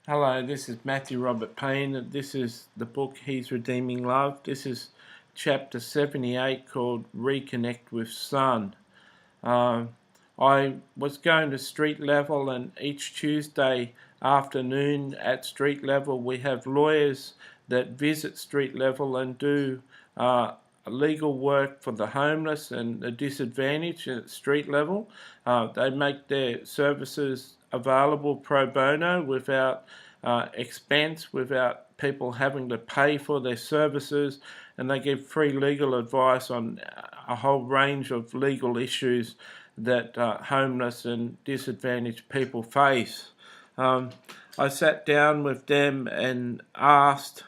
Hello, this is Matthew Robert Payne. This is the book He's Redeeming Love. This is chapter 78 called Reconnect with Son. I was going to street level, and each Tuesday afternoon at street level we have lawyers that visit street level and do legal work for the homeless and the disadvantaged at street level. They make their services available pro bono without expense, without people having to pay for their services, and they give free legal advice on a whole range of legal issues that homeless and disadvantaged people face. I sat down with them and asked,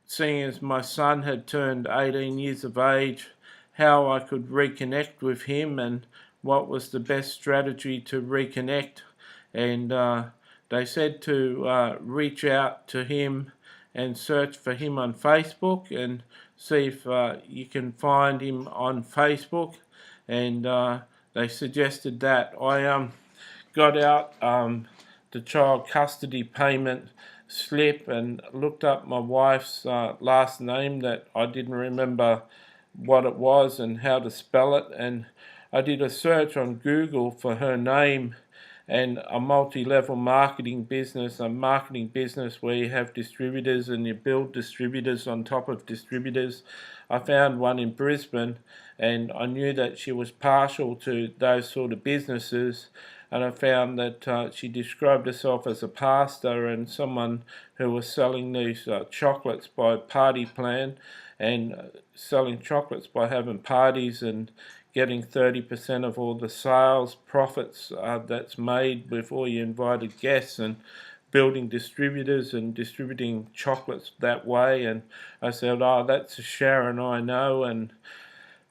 seeing as my son had turned 18 years of age, how I could reconnect with him and what was the best strategy to reconnect. And they said to reach out to him and search for him on Facebook and see if you can find him on Facebook. And they suggested that. I got out the child custody payment slip and looked up my wife's last name that I didn't remember what it was and how to spell it, and I did a search on Google for her name and a multi-level marketing business, a marketing business where you have distributors and you build distributors on top of distributors. I found one in Brisbane, and I knew that she was partial to those sort of businesses, and I found that she described herself as a pastor and someone who was selling these chocolates by party plan and selling chocolates by having parties and getting 30% of all the sales profits that's made before you invited guests, and building distributors and distributing chocolates that way. And I said, oh, that's a Sharon I know. And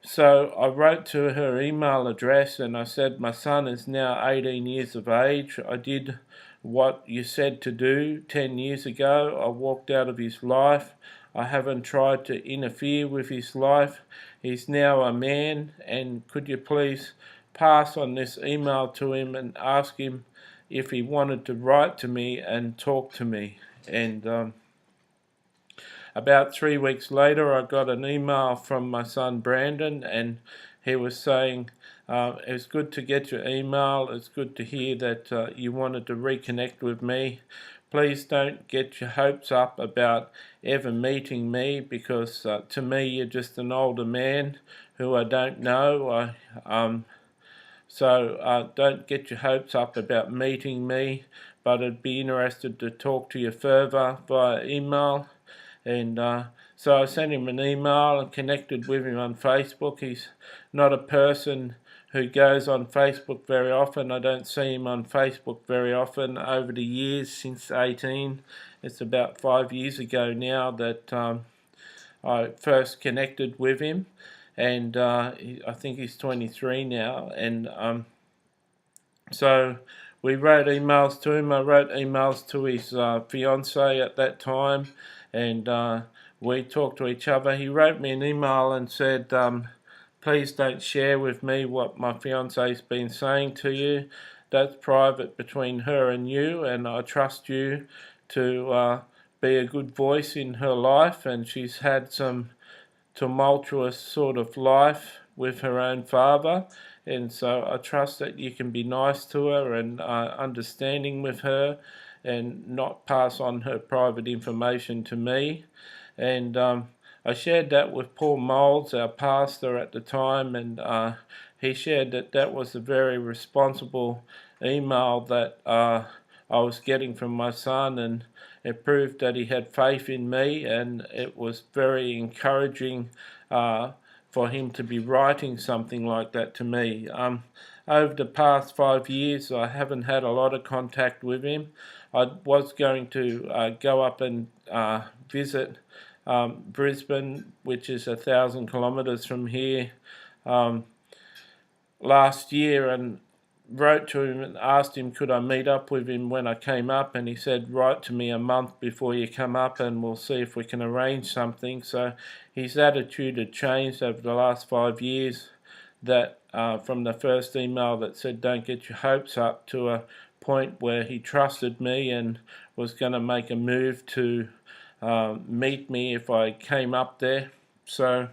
so I wrote to her email address and I said, my son is now 18 years of age. I did what you said to do 10 years ago. I walked out of his life. I haven't tried to interfere with his life. He's now a man, and could you please pass on this email to him and ask him if he wanted to write to me and talk to me. And about 3 weeks later, I got an email from my son Brandon, and he was saying, it's good to get your email. It's good to hear that you wanted to reconnect with me. Please don't get your hopes up about ever meeting me, because to me you're just an older man who I don't know. So don't get your hopes up about meeting me, but I'd be interested to talk to you further via email. And so I sent him an email and connected with him on Facebook. He's not a person who goes on Facebook very often. I don't see him on Facebook very often over the years since 18. It's about 5 years ago now that I first connected with him, and I think he's 23 now. And so we wrote emails to him. I wrote emails to his fiance at that time, and we talked to each other. He wrote me an email and said, please don't share with me what my fiance's been saying to you. That's private between her and you, and I trust you to be a good voice in her life. And she's had some tumultuous sort of life with her own father, and so I trust that you can be nice to her and understanding with her and not pass on her private information to me. And I shared that with Paul Moulds, our pastor at the time, and he shared that that was a very responsible email that I was getting from my son, and it proved that he had faith in me, and it was very encouraging for him to be writing something like that to me. Over the past 5 years, I haven't had a lot of contact with him. I was going to go up and visit Brisbane, which is 1,000 kilometres from here, last year, and wrote to him and asked him could I meet up with him when I came up, and he said, write to me a month before you come up and we'll see if we can arrange something. So his attitude had changed over the last 5 years, that from the first email that said don't get your hopes up to a point where he trusted me and was going to make a move to meet me if I came up there. So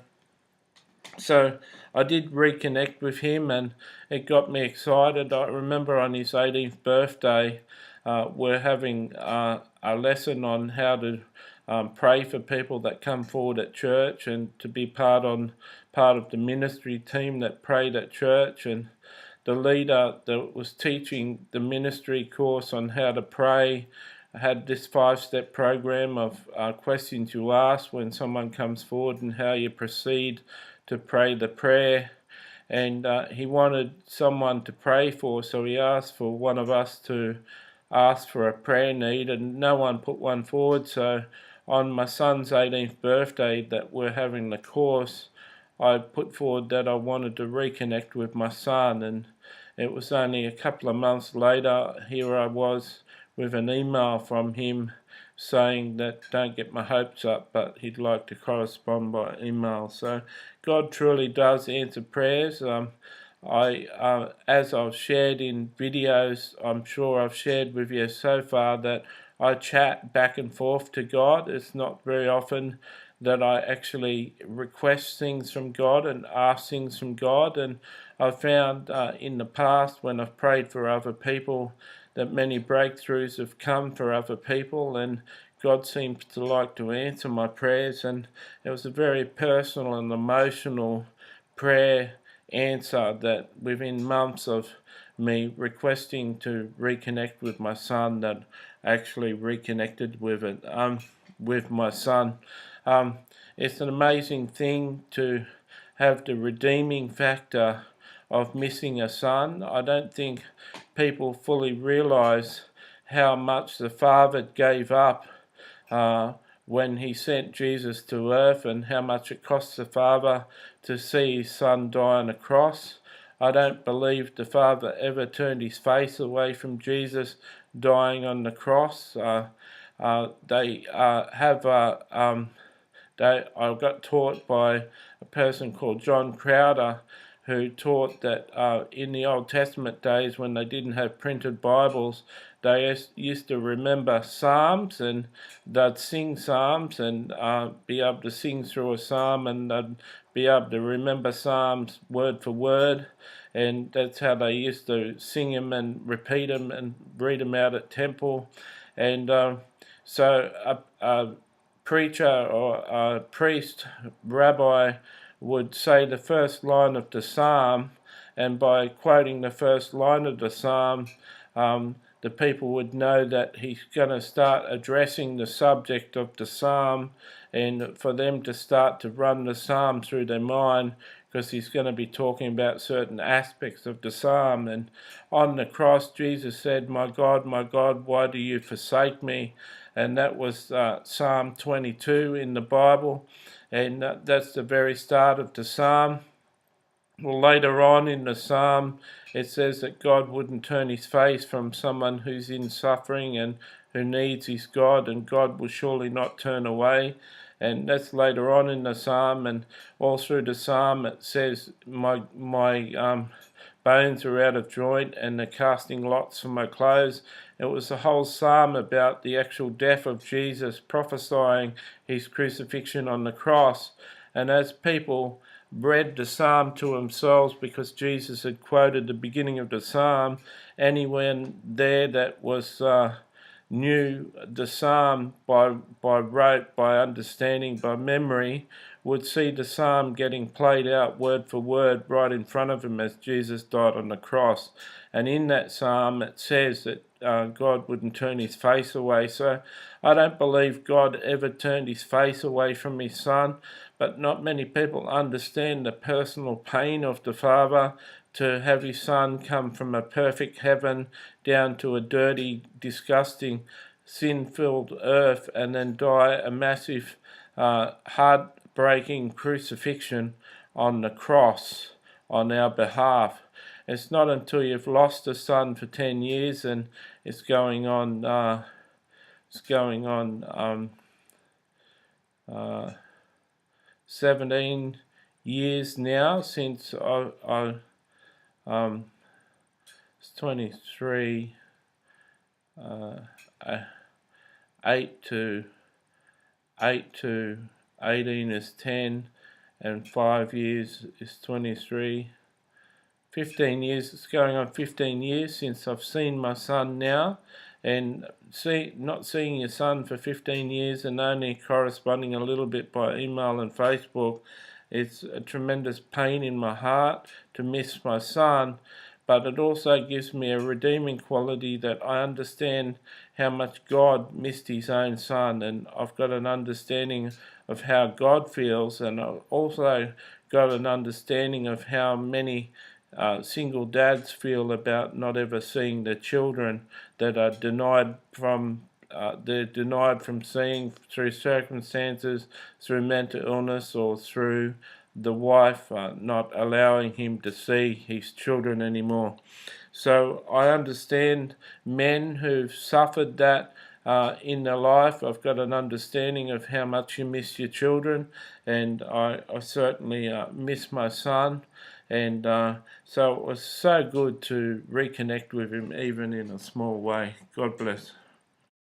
I did reconnect with him, and it got me excited. I remember on his 18th birthday, we're having a lesson on how to pray for people that come forward at church, and to be part of the ministry team that prayed at church. And the leader that was teaching the ministry course on how to pray had this 5-step program of questions you ask when someone comes forward and how you proceed to pray the prayer. And he wanted someone to pray for, so he asked for one of us to ask for a prayer need, and no one put one forward. So on my son's 18th birthday that we're having the course, I put forward that I wanted to reconnect with my son, and it was only a couple of months later, here I was with an email from him saying that don't get my hopes up, but he'd like to correspond by email. So God truly does answer prayers. As I've shared in videos, I'm sure I've shared with you so far, that I chat back and forth to God. It's not very often that I actually request things from God and ask things from God. And I've found in the past when I've prayed for other people that many breakthroughs have come for other people, and God seems to like to answer my prayers. And it was a very personal and emotional prayer answer that within months of me requesting to reconnect with my son, that I actually reconnected with my son. It's an amazing thing to have the redeeming factor of missing a son. I don't think people fully realize how much the Father gave up when he sent Jesus to earth, and how much it cost the Father to see his Son die on a cross. I don't believe the Father ever turned his face away from Jesus dying on the cross. I got taught by a person called John Crowder, who taught that in the Old Testament days, when they didn't have printed Bibles, they used to remember psalms, and they'd sing psalms and be able to sing through a psalm, and they'd be able to remember psalms word for word. And that's how they used to sing them and repeat them and read them out at temple. And so a preacher or a priest, rabbi, would say the first line of the psalm, and by quoting the first line of the psalm, the people would know that he's going to start addressing the subject of the psalm, and for them to start to run the psalm through their mind, because he's going to be talking about certain aspects of the psalm. And on the cross, Jesus said, my God, why do you forsake me?" And that was Psalm 22 in the Bible, and that's the very start of the psalm. Well, later on in the psalm, it says that God wouldn't turn his face from someone who's in suffering and who needs his God, and God will surely not turn away. And that's later on in the psalm, and all through the psalm it says, my bones are out of joint, and they're casting lots for my clothes. It was the whole psalm about the actual death of Jesus, prophesying his crucifixion on the cross. And as people read the psalm to themselves, because Jesus had quoted the beginning of the psalm, anyone there that was knew the psalm by rote, by understanding, by memory, would see the psalm getting played out word for word right in front of him as Jesus died on the cross. And in that psalm it says that God wouldn't turn his face away. So I don't believe God ever turned his face away from his son, but not many people understand the personal pain of the Father to have his son come from a perfect heaven down to a dirty, disgusting, sin-filled earth, and then die a massive, heartbreaking crucifixion on the cross on our behalf. It's not until you've lost a son for 10 years, and it's going on 17 years now since I was 23. uh, 8 to 18 is 10, and 5 years is 23. 15 years, it's going on 15 years since I've seen my son now, and not seeing your son for 15 years and only corresponding a little bit by email and Facebook, it's a tremendous pain in my heart to miss my son, but it also gives me a redeeming quality that I understand how much God missed his own son, and I've got an understanding of how God feels, and I've also got an understanding of how many single dads feel about not ever seeing their children that are they're denied from seeing through circumstances, through mental illness, or through the wife not allowing him to see his children anymore. So I understand men who've suffered that in their life. I've got an understanding of how much you miss your children, and I certainly miss my son. And so it was so good to reconnect with him, even in a small way. God bless.